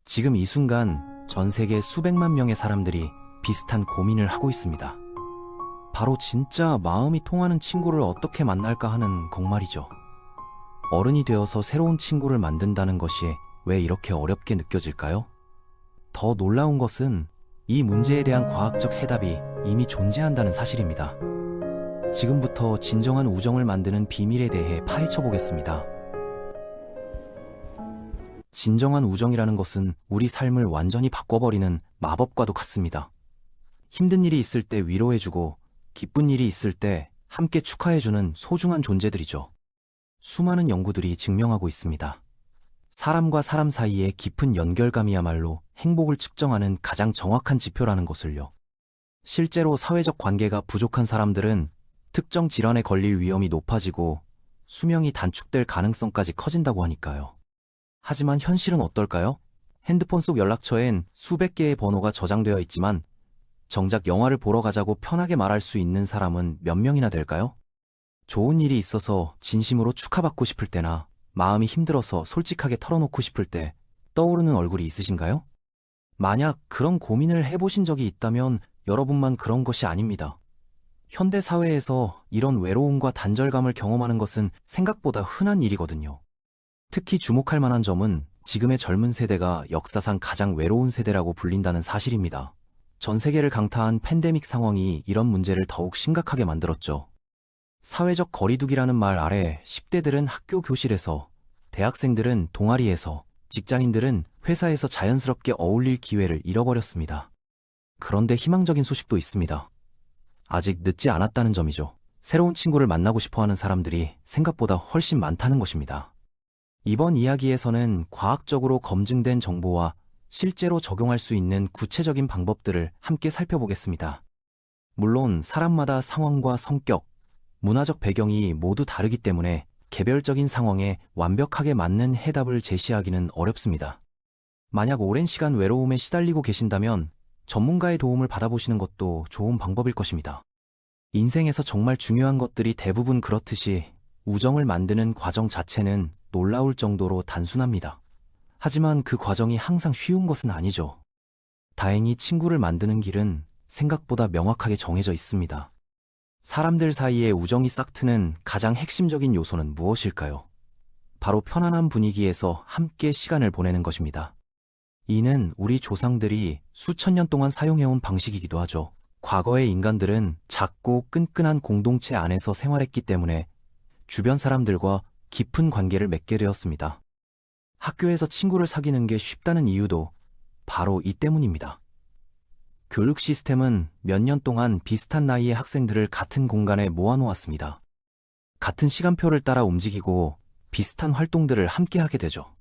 지금 이 순간 전 세계 수백만 명의 사람들이 비슷한 고민을 하고 있습니다. 바로 진짜 마음이 통하는 친구를 어떻게 만날까 하는 걱말이죠. 어른이 되어서 새로운 친구를 만든다는 것이 왜 이렇게 어렵게 느껴질까요? 더 놀라운 것은 이 문제에 대한 과학적 해답이 이미 존재한다는 사실입니다. 지금부터 진정한 우정을 만드는 비밀에 대해 파헤쳐 보겠습니다. 진정한 우정이라는 것은 우리 삶을 완전히 바꿔버리는 마법과도 같습니다. 힘든 일이 있을 때 위로해주고 기쁜 일이 있을 때 함께 축하해주는 소중한 존재들이죠. 수많은 연구들이 증명하고 있습니다. 사람과 사람 사이의 깊은 연결감이야말로 행복을 측정하는 가장 정확한 지표라는 것을요. 실제로 사회적 관계가 부족한 사람들은 특정 질환에 걸릴 위험이 높아지고 수명이 단축될 가능성까지 커진다고 하니까요. 하지만 현실은 어떨까요? 핸드폰 속 연락처엔 수백 개의 번호가 저장되어 있지만 정작 영화를 보러 가자고 편하게 말할 수 있는 사람은 몇 명이나 될까요? 좋은 일이 있어서 진심으로 축하받고 싶을 때나 마음이 힘들어서 솔직하게 털어놓고 싶을 때 떠오르는 얼굴이 있으신가요? 만약 그런 고민을 해보신 적이 있다면 여러분만 그런 것이 아닙니다. 현대 사회에서 이런 외로움과 단절감을 경험하는 것은 생각보다 흔한 일이거든요. 특히 주목할 만한 점은 지금의 젊은 세대가 역사상 가장 외로운 세대라고 불린다는 사실입니다. 전 세계를 강타한 팬데믹 상황이 이런 문제를 더욱 심각하게 만들었죠. 사회적 거리두기라는 말 아래 10대들은 학교 교실에서, 대학생들은 동아리에서, 직장인들은 회사에서 자연스럽게 어울릴 기회를 잃어버렸습니다. 그런데 희망적인 소식도 있습니다. 아직 늦지 않았다는 점이죠. 새로운 친구를 만나고 싶어하는 사람들이 생각보다 훨씬 많다는 것입니다. 이번 이야기에서는 과학적으로 검증된 정보와 실제로 적용할 수 있는 구체적인 방법들을 함께 살펴보겠습니다. 물론 사람마다 상황과 성격, 문화적 배경이 모두 다르기 때문에 개별적인 상황에 완벽하게 맞는 해답을 제시하기는 어렵습니다. 만약 오랜 시간 외로움에 시달리고 계신다면 전문가의 도움을 받아보시는 것도 좋은 방법일 것입니다. 인생에서 정말 중요한 것들이 대부분 그렇듯이 우정을 만드는 과정 자체는 놀라울 정도로 단순합니다. 하지만 그 과정이 항상 쉬운 것은 아니죠. 다행히 친구를 만드는 길은 생각보다 명확하게 정해져 있습니다. 사람들 사이에 우정이 싹트는 가장 핵심적인 요소는 무엇일까요? 바로 편안한 분위기에서 함께 시간을 보내는 것입니다. 이는 우리 조상들이 수천 년 동안 사용해온 방식이기도 하죠. 과거의 인간들은 작고 끈끈한 공동체 안에서 생활했기 때문에 주변 사람들과 깊은 관계를 맺게 되었습니다. 학교에서 친구를 사귀는 게 쉽다는 이유도 바로 이 때문입니다. 교육 시스템은 몇 년 동안 비슷한 나이의 학생들을 같은 공간에 모아놓았습니다. 같은 시간표를 따라 움직이고 비슷한 활동들을 함께 하게 되죠.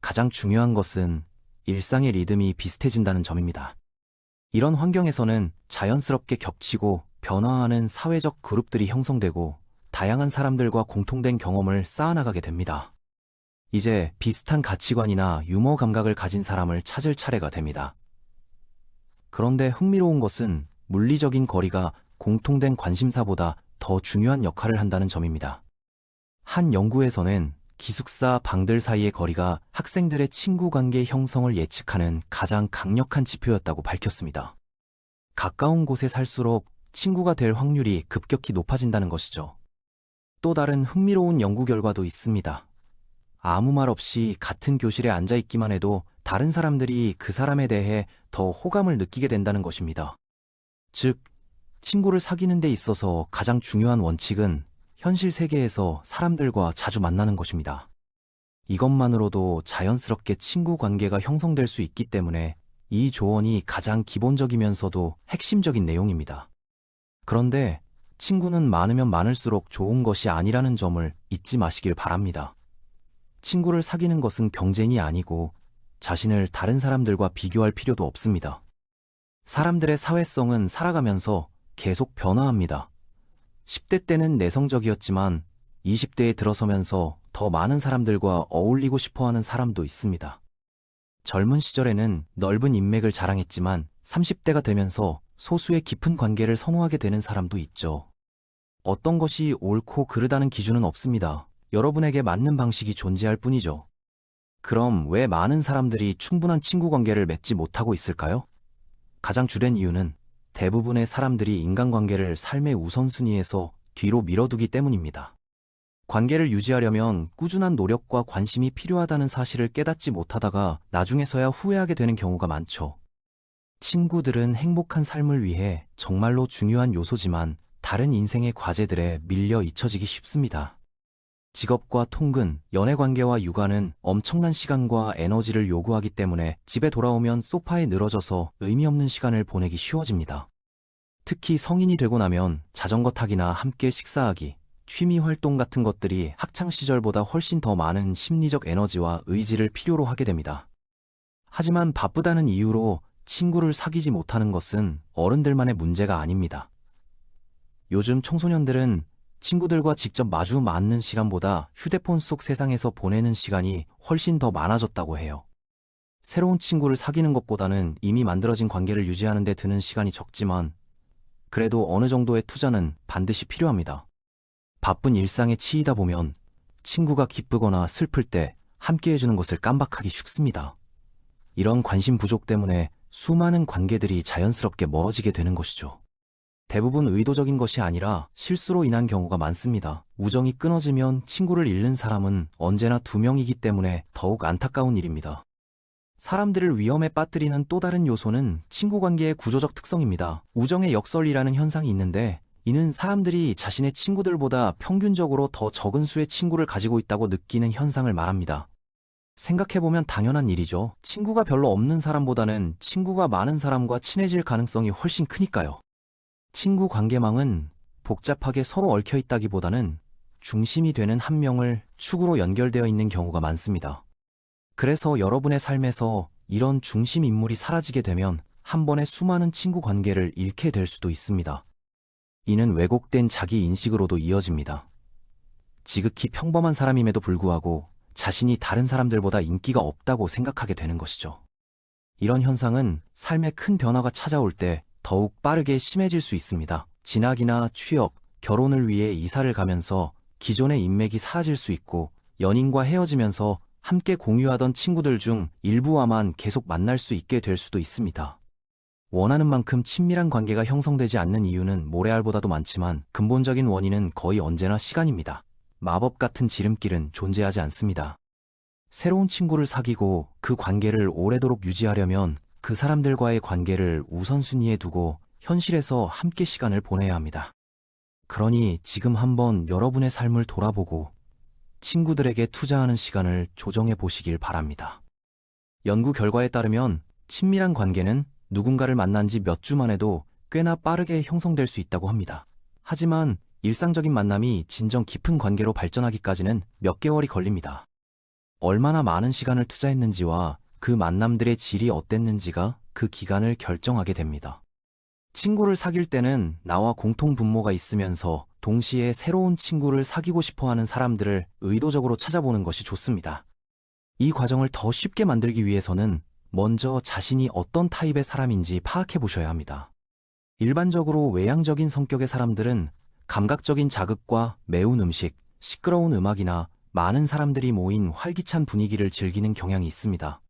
가장 중요한 것은 일상의 리듬이 비슷해진다는 점입니다. 이런 환경에서는 자연스럽게 겹치고 변화하는 사회적 그룹들이 형성되고 다양한 사람들과 공통된 경험을 쌓아나가게 됩니다. 이제 비슷한 가치관이나 유머 감각을 가진 사람을 찾을 차례가 됩니다. 그런데 흥미로운 것은 물리적인 거리가 공통된 관심사보다 더 중요한 역할을 한다는 점입니다. 한 연구에서는 기숙사 방들 사이의 거리가 학생들의 친구 관계 형성을 예측하는 가장 강력한 지표였다고 밝혔습니다. 가까운 곳에 살수록 친구가 될 확률이 급격히 높아진다는 것이죠. 또 다른 흥미로운 연구 결과도 있습니다. 아무 말 없이 같은 교실에 앉아 있기만 해도 다른 사람들이 그 사람에 대해 더 호감을 느끼게 된다는 것입니다. 즉, 친구를 사귀는 데 있어서 가장 중요한 원칙은 현실 세계에서 사람들과 자주 만나는 것입니다. 이것만으로도 자연스럽게 친구 관계가 형성될 수 있기 때문에 이 조언이 가장 기본적이면서도 핵심적인 내용입니다. 그런데 친구는 많으면 많을수록 좋은 것이 아니라는 점을 잊지 마시길 바랍니다. 친구를 사귀는 것은 경쟁이 아니고 자신을 다른 사람들과 비교할 필요도 없습니다. 사람들의 사회성은 살아가면서 계속 변화합니다. 10대 때는 내성적이었지만 20대에 들어서면서 더 많은 사람들과 어울리고 싶어하는 사람도 있습니다. 젊은 시절에는 넓은 인맥을 자랑했지만 30대가 되면서 소수의 깊은 관계를 선호하게 되는 사람도 있죠. 어떤 것이 옳고 그르다는 기준은 없습니다. 여러분에게 맞는 방식이 존재할 뿐이죠. 그럼 왜 많은 사람들이 충분한 친구 관계를 맺지 못하고 있을까요? 가장 주된 이유는 대부분의 사람들이 인간관계를 삶의 우선순위에서 뒤로 밀어두기 때문입니다. 관계를 유지하려면 꾸준한 노력과 관심이 필요하다는 사실을 깨닫지 못하다가 나중에서야 후회하게 되는 경우가 많죠. 친구들은 행복한 삶을 위해 정말로 중요한 요소지만 다른 인생의 과제들에 밀려 잊혀지기 쉽습니다. 직업과 통근, 연애관계와 육아는 엄청난 시간과 에너지를 요구하기 때문에 집에 돌아오면 소파에 늘어져서 의미 없는 시간을 보내기 쉬워집니다. 특히 성인이 되고 나면 자전거 타기나 함께 식사하기, 취미 활동 같은 것들이 학창시절보다 훨씬 더 많은 심리적 에너지와 의지를 필요로 하게 됩니다. 하지만 바쁘다는 이유로 친구를 사귀지 못하는 것은 어른들만의 문제가 아닙니다. 요즘 청소년들은 친구들과 직접 마주 맞는 시간보다 휴대폰 속 세상에서 보내는 시간이 훨씬 더 많아졌다고 해요. 새로운 친구를 사귀는 것보다는 이미 만들어진 관계를 유지하는 데 드는 시간이 적지만 그래도 어느 정도의 투자는 반드시 필요합니다. 바쁜 일상에 치이다 보면 친구가 기쁘거나 슬플 때 함께 해주는 것을 깜박하기 쉽습니다. 이런 관심 부족 때문에 수많은 관계들이 자연스럽게 멀어지게 되는 것이죠. 대부분 의도적인 것이 아니라 실수로 인한 경우가 많습니다. 우정이 끊어지면 친구를 잃는 사람은 언제나 2명이기 때문에 더욱 안타까운 일입니다. 사람들을 위험에 빠뜨리는 또 다른 요소는 친구 관계의 구조적 특성입니다. 우정의 역설이라는 현상이 있는데 이는 사람들이 자신의 친구들보다 평균적으로 더 적은 수의 친구를 가지고 있다고 느끼는 현상을 말합니다. 생각해보면 당연한 일이죠. 친구가 별로 없는 사람보다는 친구가 많은 사람과 친해질 가능성이 훨씬 크니까요. 친구 관계망은 복잡하게 서로 얽혀 있다기보다는 중심이 되는 한 명을 축으로 연결되어 있는 경우가 많습니다. 그래서 여러분의 삶에서 이런 중심 인물이 사라지게 되면 한 번에 수많은 친구 관계를 잃게 될 수도 있습니다. 이는 왜곡된 자기 인식으로도 이어집니다. 지극히 평범한 사람임에도 불구하고 자신이 다른 사람들보다 인기가 없다고 생각하게 되는 것이죠. 이런 현상은 삶에 큰 변화가 찾아올 때 더욱 빠르게 심해질 수 있습니다. 진학이나 취업, 결혼을 위해 이사를 가면서 기존의 인맥이 사라질 수 있고 연인과 헤어지면서 함께 공유하던 친구들 중 일부와만 계속 만날 수 있게 될 수도 있습니다. 원하는 만큼 친밀한 관계가 형성되지 않는 이유는 모래알보다도 많지만 근본적인 원인은 거의 언제나 시간입니다. 마법 같은 지름길은 존재하지 않습니다. 새로운 친구를 사귀고 그 관계를 오래도록 유지하려면 그 사람들과의 관계를 우선순위에 두고 현실에서 함께 시간을 보내야 합니다. 그러니 지금 한번 여러분의 삶을 돌아보고 친구들에게 투자하는 시간을 조정해 보시길 바랍니다. 연구 결과에 따르면 친밀한 관계는 누군가를 만난 지 몇 주만 해도 꽤나 빠르게 형성될 수 있다고 합니다. 하지만 일상적인 만남이 진정 깊은 관계로 발전하기까지는 몇 개월이 걸립니다. 얼마나 많은 시간을 투자했는지와 그 만남들의 질이 어땠는지가 그 기간을 결정하게 됩니다. 친구를 사귈 때는 나와 공통 분모가 있으면서 동시에 새로운 친구를 사귀고 싶어하는 사람들을 의도적으로 찾아보는 것이 좋습니다. 이 과정을 더 쉽게 만들기 위해서는 먼저 자신이 어떤 타입의 사람인지 파악해 보셔야 합니다. 일반적으로 외향적인 성격의 사람들은 감각적인 자극과 매운 음식, 시끄러운 음악이나 많은 사람들이 모인 활기찬 분위기를 즐기는 경향이 있습니다.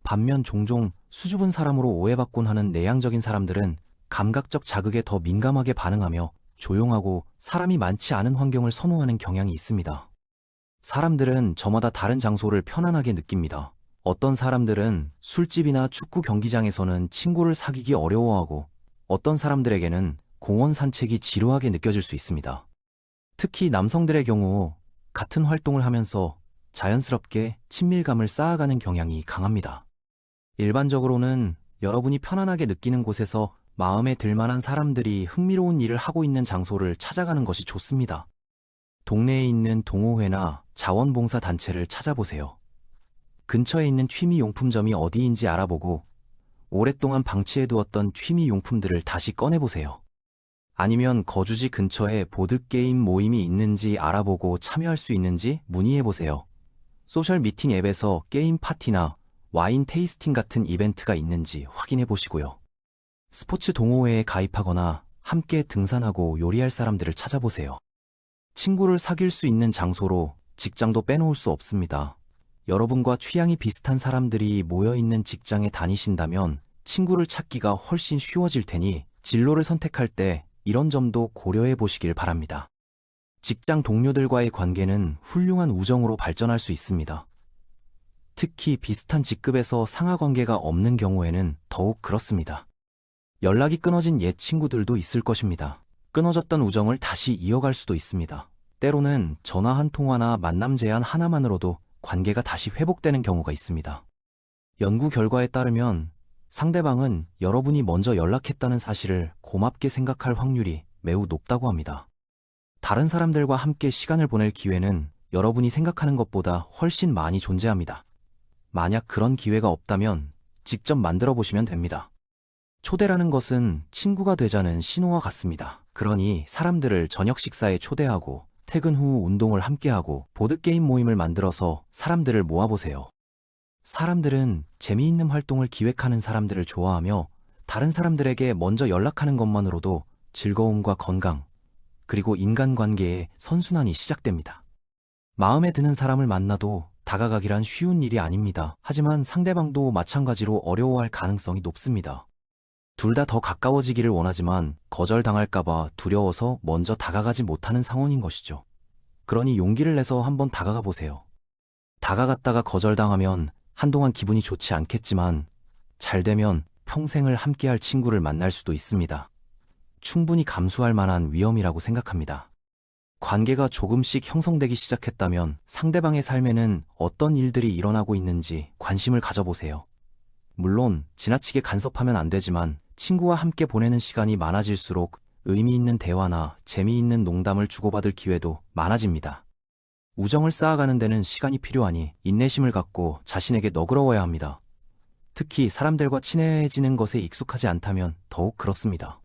반면 종종 수줍은 사람으로 오해받곤 하는 내향적인 사람들은 감각적 자극에 더 민감하게 반응하며 조용하고 사람이 많지 않은 환경을 선호하는 경향이 있습니다. 사람들은 저마다 다른 장소를 편안하게 느낍니다. 어떤 사람들은 술집이나 축구 경기장에서는 친구를 사귀기 어려워하고 어떤 사람들에게는 공원 산책이 지루하게 느껴질 수 있습니다. 특히 남성들의 경우 같은 활동을 하면서 자연스럽게 친밀감을 쌓아가는 경향이 강합니다. 일반적으로는 여러분이 편안하게 느끼는 곳에서 마음에 들만한 사람들이 흥미로운 일을 하고 있는 장소를 찾아가는 것이 좋습니다. 동네에 있는 동호회나 자원봉사 단체를 찾아보세요. 근처에 있는 취미용품점이 어디인지 알아보고 오랫동안 방치해두었던 취미용품들을 다시 꺼내보세요. 아니면 거주지 근처에 보드게임 모임이 있는지 알아보고 참여할 수 있는지 문의해보세요. 소셜 미팅 앱에서 게임 파티나 와인 테이스팅 같은 이벤트가 있는지 확인해 보시고요. 스포츠 동호회에 가입하거나 함께 등산하고 요리할 사람들을 찾아보세요. 친구를 사귈 수 있는 장소로 직장도 빼놓을 수 없습니다. 여러분과 취향이 비슷한 사람들이 모여있는 직장에 다니신다면 친구를 찾기가 훨씬 쉬워질 테니 진로를 선택할 때 이런 점도 고려해 보시길 바랍니다. 직장 동료들과의 관계는 훌륭한 우정으로 발전할 수 있습니다. 특히 비슷한 직급에서 상하 관계가 없는 경우에는 더욱 그렇습니다. 연락이 끊어진 옛 친구들도 있을 것입니다. 끊어졌던 우정을 다시 이어갈 수도 있습니다. 때로는 전화 한 통화나 만남 제안 하나만으로도 관계가 다시 회복되는 경우가 있습니다. 연구 결과에 따르면 상대방은 여러분이 먼저 연락했다는 사실을 고맙게 생각할 확률이 매우 높다고 합니다. 다른 사람들과 함께 시간을 보낼 기회는 여러분이 생각하는 것보다 훨씬 많이 존재합니다. 만약 그런 기회가 없다면 직접 만들어 보시면 됩니다. 초대라는 것은 친구가 되자는 신호와 같습니다. 그러니 사람들을 저녁 식사에 초대하고 퇴근 후 운동을 함께하고 보드게임 모임을 만들어서 사람들을 모아보세요. 사람들은 재미있는 활동을 기획하는 사람들을 좋아하며 다른 사람들에게 먼저 연락하는 것만으로도 즐거움과 건강, 그리고 인간관계의 선순환이 시작됩니다. 마음에 드는 사람을 만나도 다가가기란 쉬운 일이 아닙니다. 하지만 상대방도 마찬가지로 어려워할 가능성이 높습니다. 둘 다 더 가까워지기를 원하지만 거절당할까봐 두려워서 먼저 다가가지 못하는 상황인 것이죠. 그러니 용기를 내서 한번 다가가 보세요. 다가갔다가 거절당하면 한동안 기분이 좋지 않겠지만 잘 되면 평생을 함께할 친구를 만날 수도 있습니다. 충분히 감수할 만한 위험이라고 생각합니다. 관계가 조금씩 형성되기 시작했다면 상대방의 삶에는 어떤 일들이 일어나고 있는지 관심을 가져보세요. 물론 지나치게 간섭하면 안 되지만 친구와 함께 보내는 시간이 많아질수록 의미 있는 대화나 재미있는 농담을 주고받을 기회도 많아집니다. 우정을 쌓아가는 데는 시간이 필요하니 인내심을 갖고 자신에게 너그러워야 합니다. 특히 사람들과 친해지는 것에 익숙하지 않다면 더욱 그렇습니다.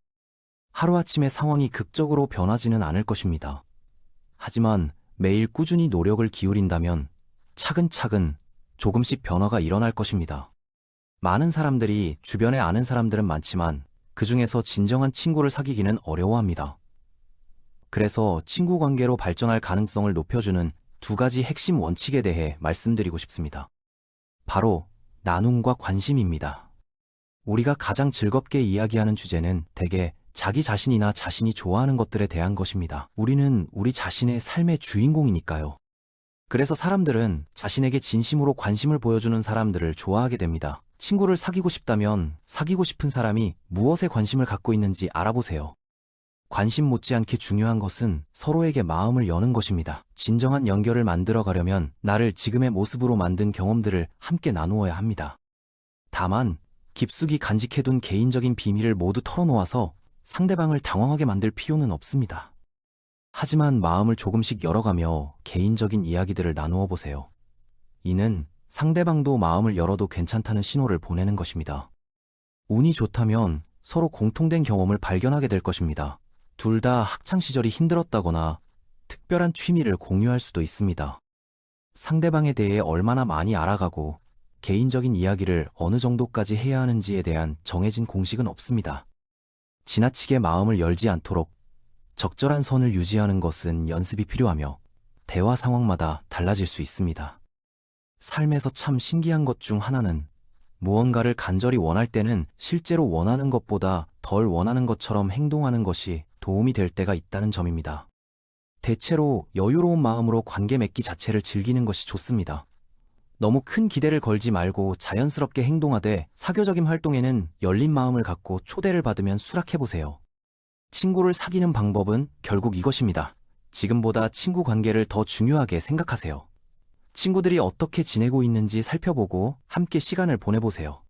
하루아침에 상황이 극적으로 변하지는 않을 것입니다. 하지만 매일 꾸준히 노력을 기울인다면 차근차근 조금씩 변화가 일어날 것입니다. 많은 사람들이 주변에 아는 사람들은 많지만 그 중에서 진정한 친구를 사귀기는 어려워합니다. 그래서 친구 관계로 발전할 가능성을 높여주는 두 가지 핵심 원칙에 대해 말씀드리고 싶습니다. 바로 나눔과 관심입니다. 우리가 가장 즐겁게 이야기하는 주제는 대개 자기 자신이나 자신이 좋아하는 것들에 대한 것입니다. 우리는 우리 자신의 삶의 주인공이니까요. 그래서 사람들은 자신에게 진심으로 관심을 보여주는 사람들을 좋아하게 됩니다. 친구를 사귀고 싶다면 사귀고 싶은 사람이 무엇에 관심을 갖고 있는지 알아보세요. 관심 못지않게 중요한 것은 서로에게 마음을 여는 것입니다. 진정한 연결을 만들어 가려면 나를 지금의 모습으로 만든 경험들을 함께 나누어야 합니다. 다만 깊숙이 간직해둔 개인적인 비밀을 모두 털어놓아서 상대방을 당황하게 만들 필요는 없습니다. 하지만 마음을 조금씩 열어가며 개인적인 이야기들을 나누어 보세요. 이는 상대방도 마음을 열어도 괜찮다는 신호를 보내는 것입니다. 운이 좋다면 서로 공통된 경험을 발견하게 될 것입니다. 둘 다 학창시절이 힘들었다거나 특별한 취미를 공유할 수도 있습니다. 상대방에 대해 얼마나 많이 알아가고 개인적인 이야기를 어느 정도까지 해야 하는지에 대한 정해진 공식은 없습니다. 지나치게 마음을 열지 않도록 적절한 선을 유지하는 것은 연습이 필요하며 대화 상황마다 달라질 수 있습니다. 삶에서 참 신기한 것 중 하나는 무언가를 간절히 원할 때는 실제로 원하는 것보다 덜 원하는 것처럼 행동하는 것이 도움이 될 때가 있다는 점입니다. 대체로 여유로운 마음으로 관계 맺기 자체를 즐기는 것이 좋습니다. 너무 큰 기대를 걸지 말고 자연스럽게 행동하되 사교적인 활동에는 열린 마음을 갖고 초대를 받으면 수락해보세요. 친구를 사귀는 방법은 결국 이것입니다. 지금보다 친구 관계를 더 중요하게 생각하세요. 친구들이 어떻게 지내고 있는지 살펴보고 함께 시간을 보내보세요.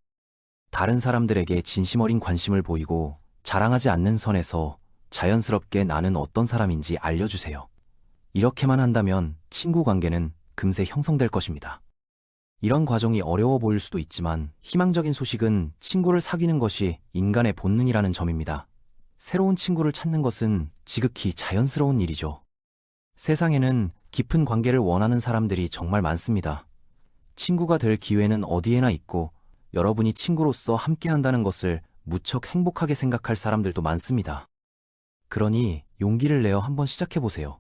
다른 사람들에게 진심 어린 관심을 보이고 자랑하지 않는 선에서 자연스럽게 나는 어떤 사람인지 알려주세요. 이렇게만 한다면 친구 관계는 금세 형성될 것입니다. 이런 과정이 어려워 보일 수도 있지만 희망적인 소식은 친구를 사귀는 것이 인간의 본능이라는 점입니다. 새로운 친구를 찾는 것은 지극히 자연스러운 일이죠. 세상에는 깊은 관계를 원하는 사람들이 정말 많습니다. 친구가 될 기회는 어디에나 있고 여러분이 친구로서 함께한다는 것을 무척 행복하게 생각할 사람들도 많습니다. 그러니 용기를 내어 한번 시작해보세요.